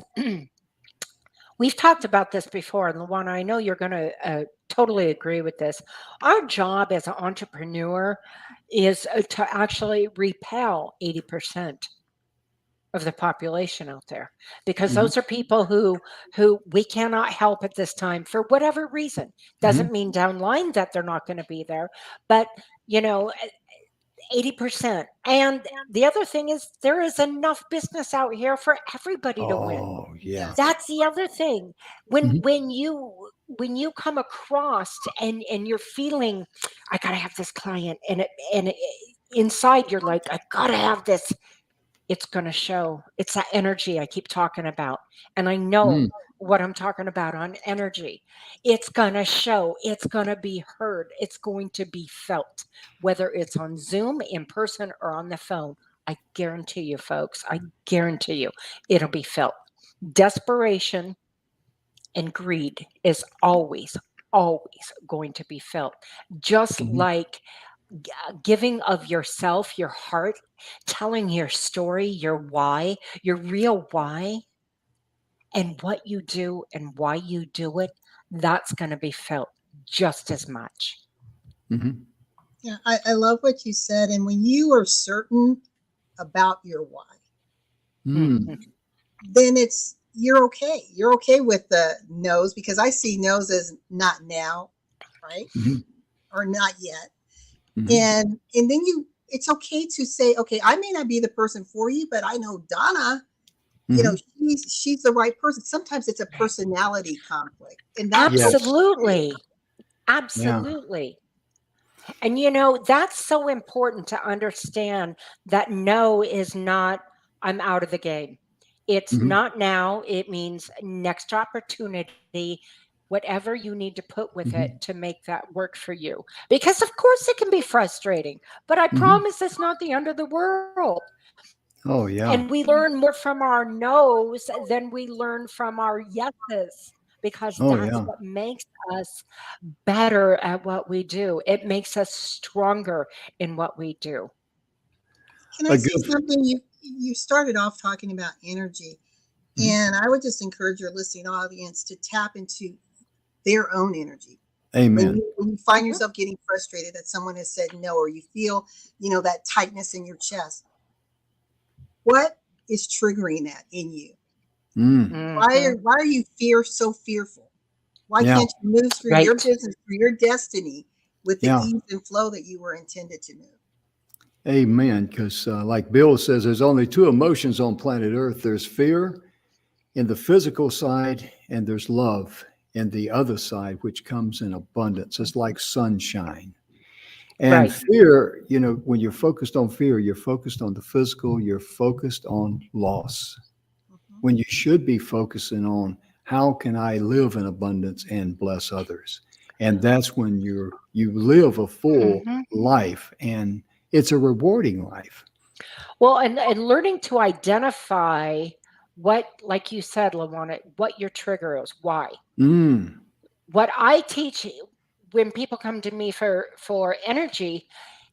we've talked about this before, and LaWanna, I know you're going to totally agree with this. Our job as an entrepreneur is to actually repel 80% of the population out there, because Mhm. those are people who we cannot help at this time for whatever reason. Mhm. Doesn't mean down line that they're not going to be there, but you know 80%. And the other thing is there is enough business out here for everybody to win. Oh, yeah. Yes. That's the other thing. When Mhm. when you when you come across and you're feeling, I gotta have this client, and inside you're like, I gotta have this, it's going to show. It's that energy I keep talking about. And I know Mm. what I'm talking about on energy. It's going to show. It's going to be heard. It's going to be felt, whether it's on Zoom, in person, or on the phone. I guarantee you, folks, I guarantee you it'll be felt. Desperation and greed is always going to be felt. Just Mhm. like giving of yourself, your heart, telling your story, your real why, and what you do and why you do it, that's going to be felt just as much. Mhm. Yeah, I love what you said. And when you are certain about your why, Mhm. Mm. then you're okay. You're okay with the no's because I see no's as not now, right? Mhm. Or not yet. Mhm. And then it's okay to say, okay, I may not be the person for you, but I know Donna, Mhm. she's the right person. Sometimes it's a personality conflict, and that's Yes. okay. Absolutely. Yeah. Absolutely. And that's so important to understand that no is not, I'm out of the game. It's Mhm. not now. It means next opportunity, whatever you need to put with it Mhm. to make that work for you. Because, of course, it can be frustrating, but I Mhm. promise it's not the end of the world. Oh, And yeah. we learn more from our no's than we learn from our yeses, because Oh, that's yeah. what makes us better at what we do. It makes us stronger in what we do. Can I A say good. something? You started off talking about energy, Mhm. and I would just encourage your listening audience to tap into their own energy. Amen. When you find Mhm, yourself getting frustrated that someone has said no, or you feel, that tightness in your chest, what is triggering that in you? Mm. mhm. Why are you so fearful? Why Yeah. can't you move through your Right. business, through your destiny with the Yeah. ease and flow that you were intended to move? Amen. Because, like Bill says, there's only two emotions on planet Earth. There's fear in the physical side, and there's love in the other side, which comes in abundance. It's like sunshine. And Right. fear, when you're focused on fear, you're focused on the physical, you're focused on loss. Mhm. When you should be focusing on how can I live in abundance and bless others. And that's when you live a full Mhm. life, and it's a rewarding life. Well, and learning to identify what, like you said, Lawana, what your trigger is, why. Mm. What I teach when people come to me for energy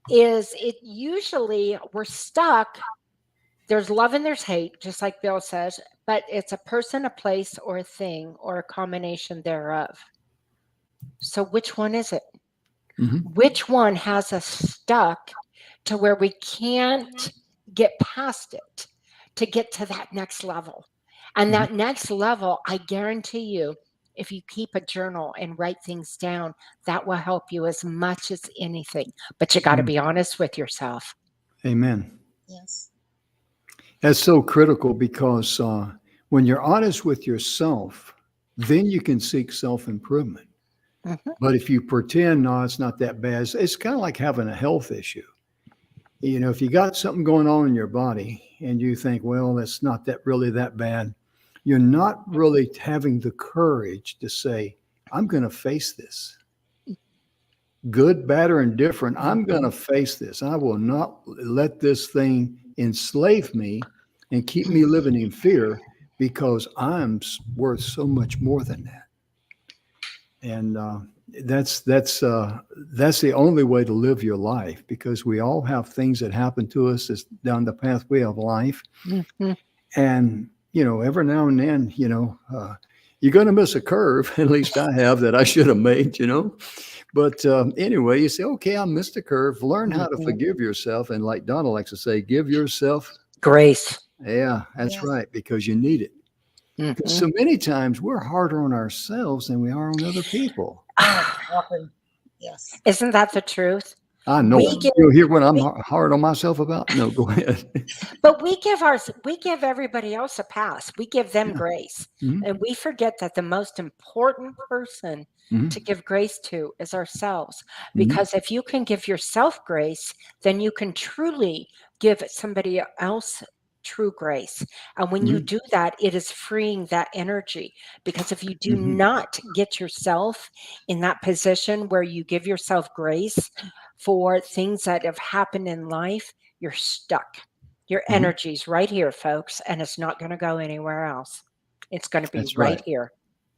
is, it usually we're stuck. There's love and there's hate, just like Bill says, but it's a person, a place, or a thing, or a combination thereof. So which one is it? Hmm. Which one has us stuck to where we can't get past it to get to that next level? And Hmm. that next level, I guarantee you, if you keep a journal and write things down, that will help you as much as anything. But you got to Mm. be honest with yourself. Amen. Yes. That's so critical because when you're honest with yourself, then you can seek self improvement. Mhm. But if you pretend, no, it's not that bad, it's kind of like having a health issue. You know, if you got something going on in your body and you think, well, it's not that really that bad, you're not really having the courage to say, I'm going to face this. Good, bad, or indifferent, I'm going to face this. I will not let this thing enslave me and keep me living in fear because I'm worth so much more than that. And that's the only way to live your life, because we all have things that happen to us as down the pathway of life. Mhm. And every now and then, you're going to miss a curve. At least I have, that I should have made. But anyway, you say, okay, I missed a curve. Learn how to Mhm. forgive yourself, and like Donna likes to say, give yourself. Grace. Yeah, that's Yes. right, because you need it. Because Mhm. so many times we're harder on ourselves than we are on other people. Often. Yes. Isn't that the truth? I know We it. give You hear what I'm we hard on myself about? No, go ahead. But we give everybody else a pass. We give them Yeah. grace. Mhm. And we forget that the most important person Mhm. to give grace to is ourselves. Mhm. Because if you can give yourself grace, then you can truly give somebody else true grace. And when you Mhm. do that, it is freeing that energy. Because if you do Mhm. not get yourself in that position where you give yourself grace for things that have happened in life, you're stuck. Your Mhm. energy's right here, folks, and it's not going to go anywhere else. It's going to be That's right right. here.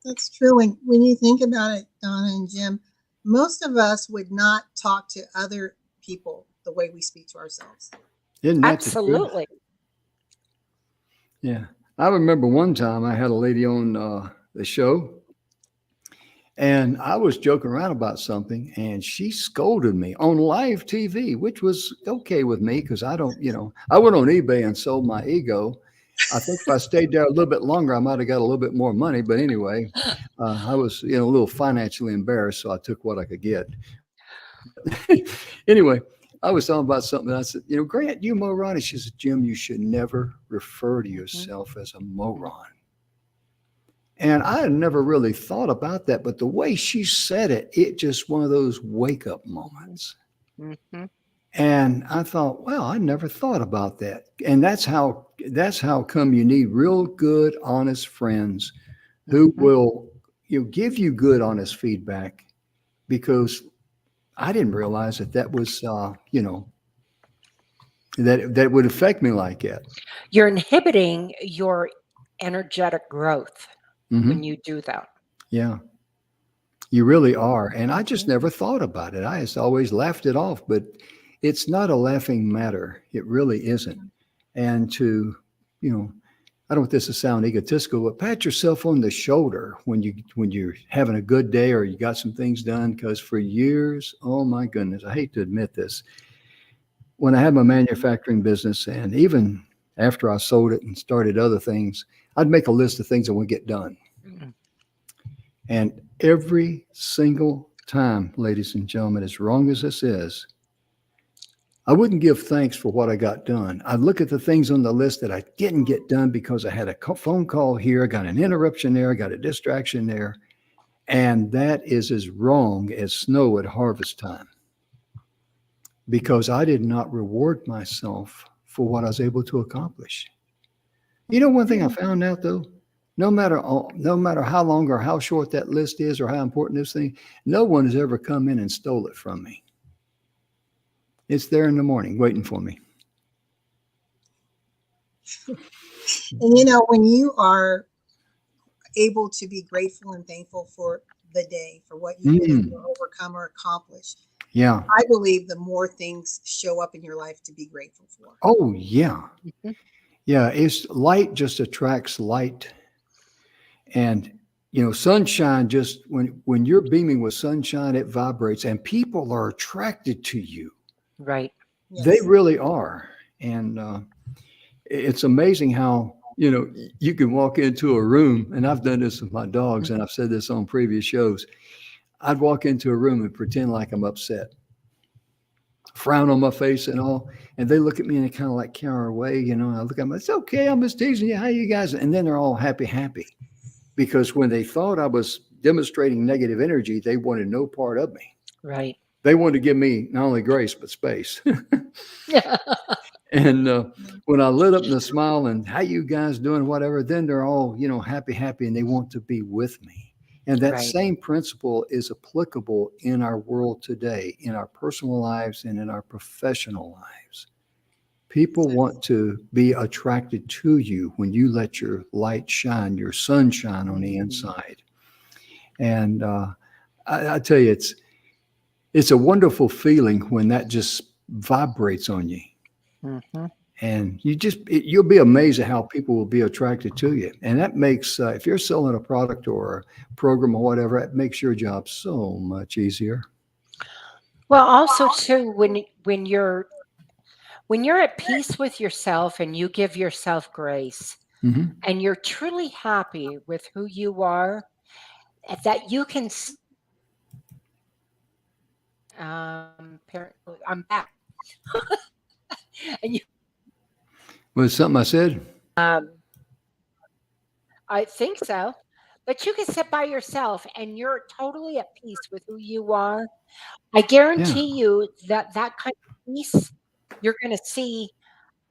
That's true. When you think about it, Donna and Jim, most of us would not talk to other people the way we speak to ourselves. Isn't that the truth? Absolutely. Yeah. I remember one time I had a lady on the show, and I was joking around about something, and she scolded me on live TV, which was okay with me because I don't, I went on eBay and sold my ego. I think if I stayed there a little bit longer, I might have got a little bit more money. But anyway, I was, a little financially embarrassed, so I took what I could get. Anyway, I was talking about something. I said, Grant, you moron. And she said, Jim, you should never refer to Mhm. yourself as a moron. And I had never really thought about that, but the way she said it, it just one of those wake up moments. Mhm. And I thought, well, I never thought about that. And that's how come you need real good, honest friends who Mhm. will give you good, honest feedback, because I didn't realize that was that would affect me like that. You're inhibiting your energetic growth when Hmm. you do that. Yeah, you really are. And I just Mhm. never thought about it. I just always laughed it off, but it's not a laughing matter. It really isn't. And you know, I don't want this to sound egotistical, but pat yourself on the shoulder when you're having a good day or you got some things done. Because for years, oh my goodness, I hate to admit this, when I had my manufacturing business, and even after I sold it and started other things, I'd make a list of things I would get done. Mhm. And every single time, ladies and gentlemen, as wrong as this is, I wouldn't give thanks for what I got done. I'd look at the things on the list that I didn't get done because I had a phone call here, I got an interruption there, I got a distraction there. And that is as wrong as snow at harvest time, because I did not reward myself for what I was able to accomplish. One thing I found out though, no matter how long or how short that list is or how important this thing, no one has ever come in and stole it from me. It's there in the morning waiting for me. And when you are able to be grateful and thankful for the day, for what you've been able Mm, to overcome or accomplish, yeah. I believe the more things show up in your life to be grateful for. Oh, yeah. Mhm. Yeah. It's light just attracts light. And, sunshine, just when you're beaming with sunshine, it vibrates and people are attracted to you. Right. They Yes. really are. And it's amazing how, you can walk into a room, and I've done this with my dogs, and I've said this on previous shows. I'd walk into a room and pretend like I'm upset, frown on my face and all. And they look at me and they kind of like cower away, I look at them, it's okay, I'm just teasing you. How you guys? And then they're all happy, because when they thought I was demonstrating negative energy, they wanted no part of me. Right. They wanted to give me not only grace, but space. Yeah. And when I lit up in the smile and how you guys doing, whatever, then they're all, happy, and they want to be with me. And that Right. same principle is applicable in our world today, in our personal lives and in our professional lives. People want to be attracted to you when you let your light shine, your sunshine on the inside. And I tell you, it's a wonderful feeling when that just vibrates on you. Mm-hmm. And you'll be amazed at how people will be attracted to you. And that makes, if you're selling a product or a program or whatever, it makes your job so much easier. Well, also too, when you're at peace with yourself and you give yourself grace Hmm. and you're truly happy with who you are, that you can. I'm back, and you. Was something I said? Um, I think so. But you can sit by yourself and you're totally at peace with who you are. I Yeah. guarantee you that that kind of peace, you're going to see,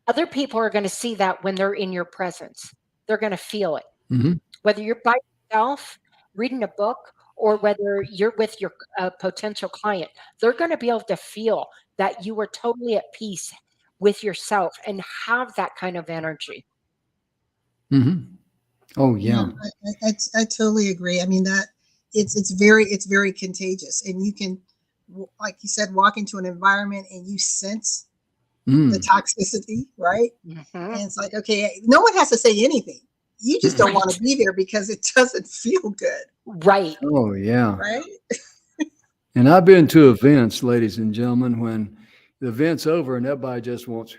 other people are going to see that when they're in your presence. They're going to feel it. Hmm. Whether you're by yourself reading a book or whether you're with your potential client, they're going to be able to feel that you are totally at peace with yourself and have that kind of energy. Hmm. Oh, Yeah, yeah. I totally agree. I mean that it's very contagious, and you can, like you said, walk into an environment and you sense the Mm. toxicity, right? Hmm. And it's like, okay, no one has to say anything. You just don't want to Right. be there because it doesn't feel good, Right. Oh, yeah. right? And I've been to events, ladies and gentlemen, when the event's over and everybody just wants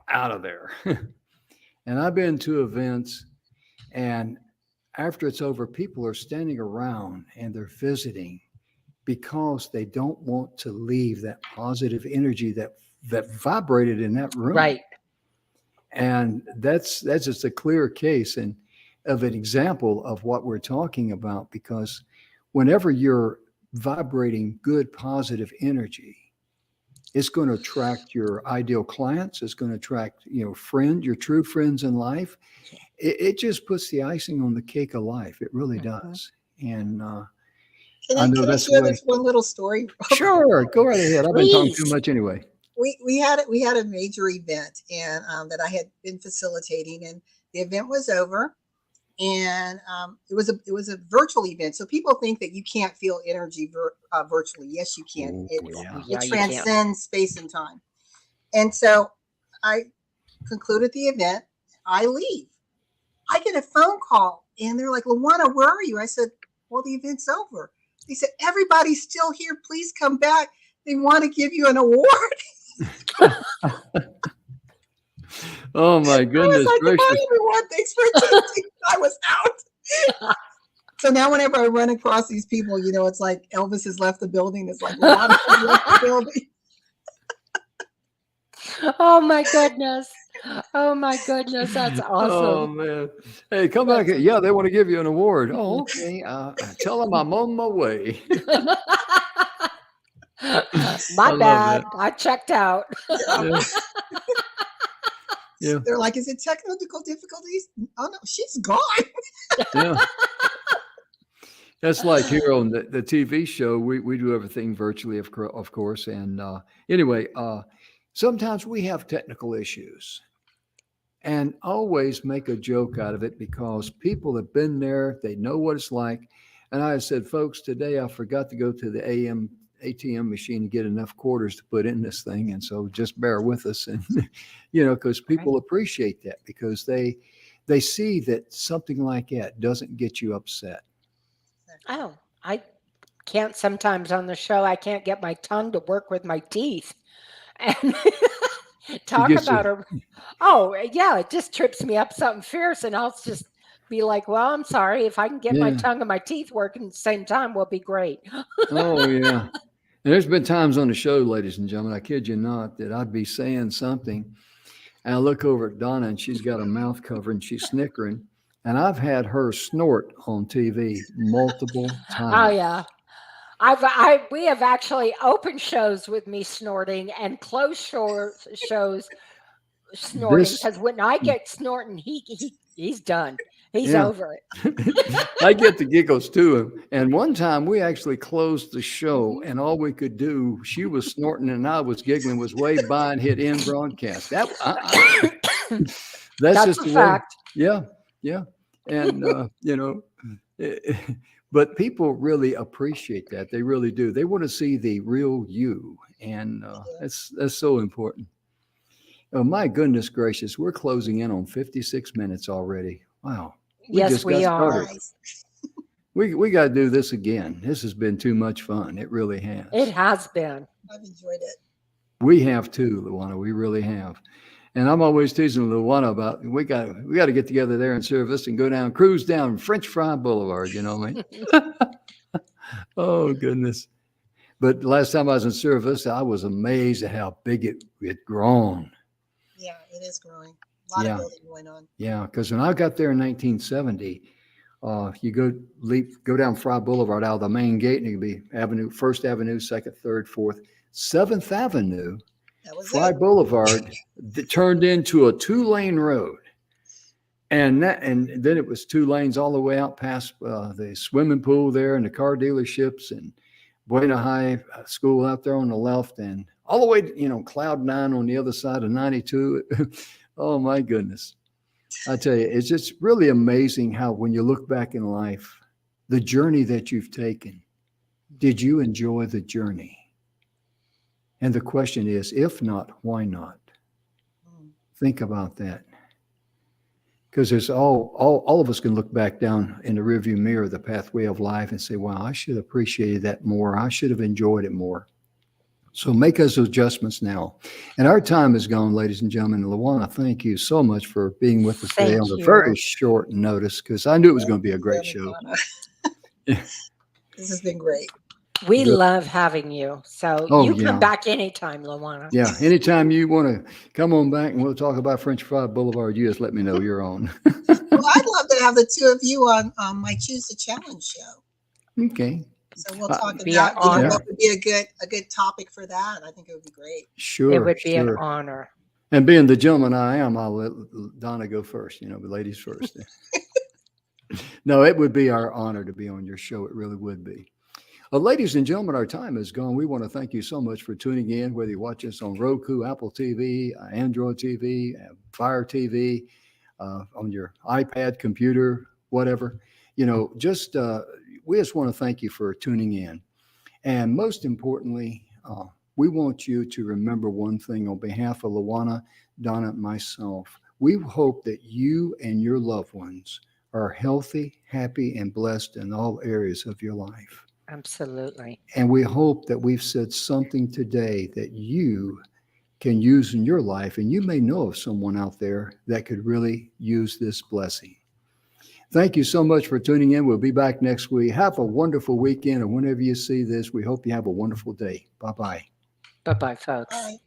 out of there. And I've been to events, and after it's over, people are standing around and they're visiting because they don't want to leave that positive energy that vibrated in that room. Right. And that's just a clear case and of an example of what we're talking about, because whenever you're vibrating good positive energy, it's going to attract your ideal clients. It's going to attract, your true friends in life. It just puts the icing on the cake of life. It really Hmm. does. And Can I I know can I that's the share way. this one little story real quick? Sure, go right ahead. I've been talking too Please. much anyway. We had a major event, and that I had been facilitating, and the event was over, and it was a virtual event. So people think that you can't feel energy virtually. Yes, you can. Oh, It yeah. it Yeah, you can. transcends space and time. And so I concluded the event. I leave. I get a phone call, and they're like, "LaWanna, where are you?" I said, "Well, the event's over." They said, "Everybody's still here. Please come back. They want to give you an award." Oh my I was goodness like, "Goodbye, gracious. everyone. Thanks for attending." I was out. So now, whenever I run across these people, it's like Elvis has left the building. It's like LaWanna has left the building. Oh my goodness. Oh my goodness. That's Oh awesome. man. Hey, come back. That's Yeah, they want to give you an award. Oh, okay. Tell them I'm on my way. my I love bad. that. I checked out. Yeah. Yeah. Yeah. They're like, "Is it technical difficulties?" Oh no, she's gone. Yeah. That's like here on the TV show. We do everything virtually, of course. And anyway, sometimes we have technical issues, and always make a joke out of it because people have been there. They know what it's like. And I said, folks, today I forgot to go to the ATM machine and get enough quarters to put in this thing. And so just bear with us. And, because Right. people appreciate that because they see that something like that doesn't get you upset. Oh, I can't sometimes on the show. I can't get my tongue to work with my teeth. And You talk get to, about a oh, yeah, it just trips me up something fierce, and I'll just be like, "Well, I'm sorry. If I can get my yeah. tongue and my teeth working at the same time, we'll be great." Oh, yeah. And there's been times on the show, ladies and gentlemen, I kid you not, that I'd be saying something and I look over at Donna and she's got her mouth covered and she's snickering. And I've had her snort on TV multiple Oh times. yeah. We have actually opened shows with me snorting and closed shows snorting This, because when I get snorting, he's done. He's yeah. over it. I get the giggles too. And one time we actually closed the show, Mhm. and all we could do, she was snorting and I was giggling, was wave by and hit end broadcast. That's That's just a the way. fact. Yeah, yeah. And but people really appreciate that. They really do. They want to see the real you, and Yeah. that's so important. Oh my goodness gracious, we're closing in on 56 minutes already. Wow, we Yes, just got we are. started. Nice. We got to do this again. This has been too much fun. It really It has. has been. I've enjoyed it. We have too, LaWanna. We really have. And I'm always teasing LaWanna about we got to get together there in Service and go down, cruise down French Fry Boulevard. You know what I mean? Oh goodness. But last time I was in Service, I was amazed at how big it had grown. Yeah, it is growing. A lot of Yeah, building going on. yeah. Because when I got there in 1970, you go down Fry Boulevard out of the main gate, and it could be First Avenue, Second, Third, Fourth, Seventh Avenue. That was Fry it. Boulevard that turned into a 2-lane road, and then it was 2 lanes all the way out past the swimming pool there and the car dealerships and Buena High School out there on the left, and all the way to, Cloud 9 on the other side of 92. Oh my goodness. I tell you, it's just really amazing how when you look back in life, the journey that you've taken, did you enjoy the journey? And the question is, if not, why not? Mm. Think about that. Because there's all of us can look back down in the rearview mirror of the pathway of life and say, wow, I should have appreciated that more. I should have enjoyed it more. So make those adjustments now. And our time is gone, ladies and gentlemen. LaWanna, thank you so much for being with us today on Thank a very you. short notice, because I knew it was going Thank to be a you, great show. LaWanna. Yeah. This has been great. We Good. love having you. So Oh, you come yeah. back anytime, LaWanna. Yeah. Anytime you want to come on back and we'll talk about French Fry Boulevard, you just let me know you're on. Well, I'd love to have the two of you on my Choose the Challenge show. Okay. So we'll Uh, talk Be an about, honor. what would be a good topic for that. I think it would be great. It Sure. would be an Sure. honor. And being the gentleman I am, I'll let Donna go first, the ladies first. No, it would be our honor to be on your show. It really would be. Ladies and gentlemen, our time is gone. We want to thank you so much for tuning in, whether you watch us on Roku, Apple TV, Android TV, Fire TV, on your iPad, computer, whatever. We just want to thank you for tuning in. And most importantly, we want you to remember one thing on behalf of LaWanna, Donna, and myself. We hope that you and your loved ones are healthy, happy, and blessed in all areas of your life. Absolutely. And we hope that we've said something today that you can use in your life. And you may know of someone out there that could really use this blessing. Thank you so much for tuning in. We'll be back next week. Have a wonderful weekend. And whenever you see this, we hope you have a wonderful day. Bye-bye. Bye-bye, folks. All right.